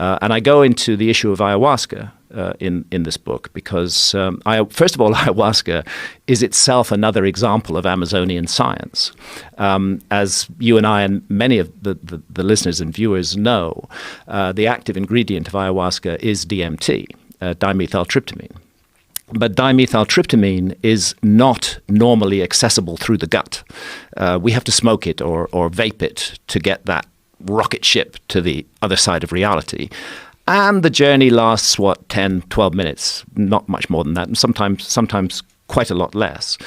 And I go into the issue of ayahuasca in this book because, first of all, ayahuasca is itself another example of Amazonian science. As you and I and many of the listeners and viewers know, the active ingredient of ayahuasca is DMT, dimethyltryptamine. But dimethyltryptamine is not normally accessible through the gut. We have to smoke it or vape it to get that rocket ship to the other side of reality. And the journey lasts, 10, 12 minutes, not much more than that, and sometimes quite a lot less.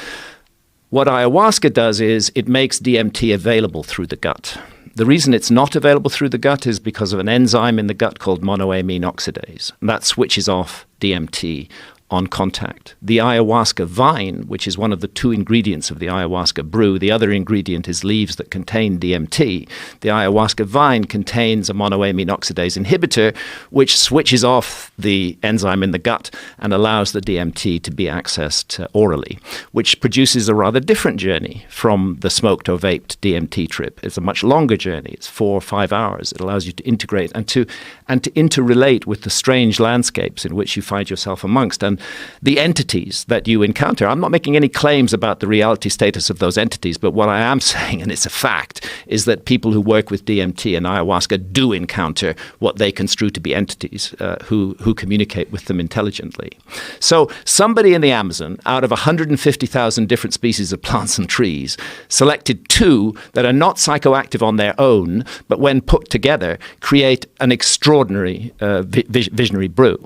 What ayahuasca does is it makes DMT available through the gut. The reason it's not available through the gut is because of an enzyme in the gut called monoamine oxidase, and that switches off DMT on contact. The ayahuasca vine, which is one of the two ingredients of the ayahuasca brew, the other ingredient is leaves that contain DMT. The ayahuasca vine contains a monoamine oxidase inhibitor, which switches off the enzyme in the gut and allows the DMT to be accessed orally, which produces a rather different journey from the smoked or vaped DMT trip. It's a much longer journey. It's 4 or 5 hours. It allows you to integrate and to interrelate with the strange landscapes in which you find yourself amongst. And the entities that you encounter, I'm not making any claims about the reality status of those entities, but what I am saying, and it's a fact, is that people who work with DMT and ayahuasca do encounter what they construe to be entities who communicate with them intelligently. So somebody in the Amazon, out of 150,000 different species of plants and trees, selected 2 that are not psychoactive on their own, but when put together, create an extraordinary visionary brew.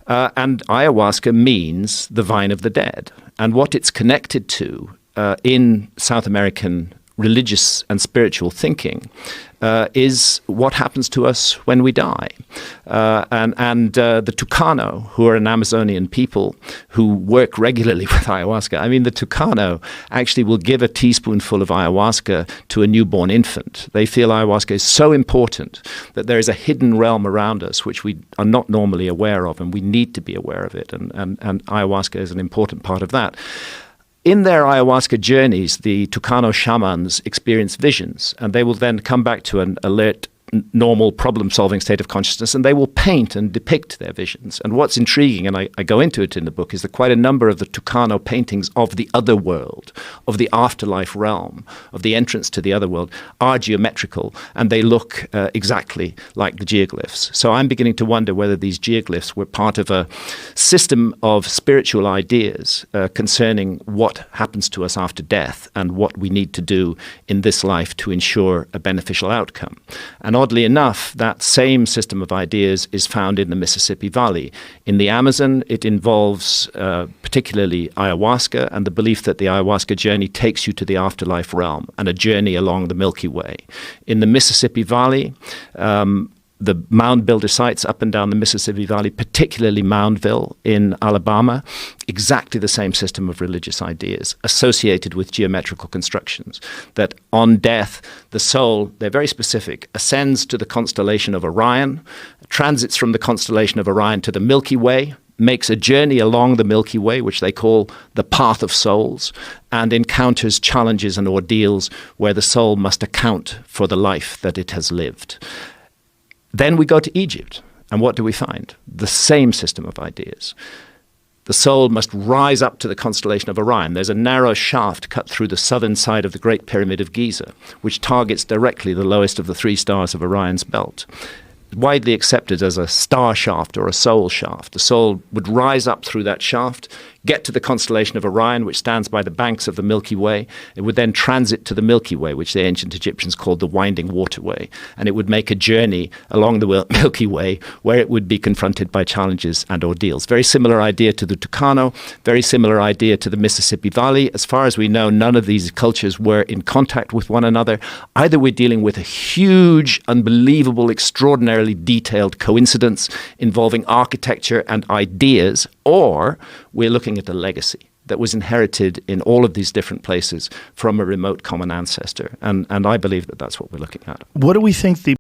And ayahuasca means the vine of the dead. And what it's connected to in South American religious and spiritual thinking is what happens to us when we die. And the Tucano, who are an Amazonian people who work regularly with ayahuasca, I mean, the Tucano actually will give a teaspoonful of ayahuasca to a newborn infant. They feel ayahuasca is so important that there is a hidden realm around us which we are not normally aware of, and we need to be aware of it. And ayahuasca is an important part of that. In their ayahuasca journeys, the Tucano shamans experience visions, and they will then come back to an alert, normal problem-solving state of consciousness, and they will paint and depict their visions. And what's intriguing, and I go into it in the book, is that quite a number of the Tucano paintings of the other world, of the afterlife realm, of the entrance to the other world, are geometrical, and they look exactly like the geoglyphs. So I'm beginning to wonder whether these geoglyphs were part of a system of spiritual ideas concerning what happens to us after death and what we need to do in this life to ensure a beneficial outcome. And oddly enough, that same system of ideas is found in the Mississippi Valley. In the Amazon, it involves particularly ayahuasca and the belief that the ayahuasca journey takes you to the afterlife realm and a journey along the Milky Way. In the Mississippi Valley, the mound builder sites up and down the Mississippi Valley, particularly Moundville in Alabama, exactly the same system of religious ideas associated with geometrical constructions, that on death, the soul, they're very specific, ascends to the constellation of Orion, transits from the constellation of Orion to the Milky Way, makes a journey along the Milky Way, which they call the Path of Souls, and encounters challenges and ordeals where the soul must account for the life that it has lived. Then we go to Egypt, and what do we find? The same system of ideas. The soul must rise up to the constellation of Orion. There's a narrow shaft cut through the southern side of the Great Pyramid of Giza, which targets directly the lowest of the 3 stars of Orion's belt. Widely accepted as a star shaft or a soul shaft. The soul would rise up through that shaft, get to the constellation of Orion, which stands by the banks of the Milky Way. It would then transit to the Milky Way, which the ancient Egyptians called the Winding Waterway. And it would make a journey along the Milky Way where it would be confronted by challenges and ordeals. Very similar idea to the Tucano, very similar idea to the Mississippi Valley. As far as we know, none of these cultures were in contact with one another. Either we're dealing with a huge, unbelievable, extraordinarily detailed coincidence involving architecture and ideas, or we're looking at a legacy that was inherited in all of these different places from a remote common ancestor. And I believe that that's what we're looking at. What do we think the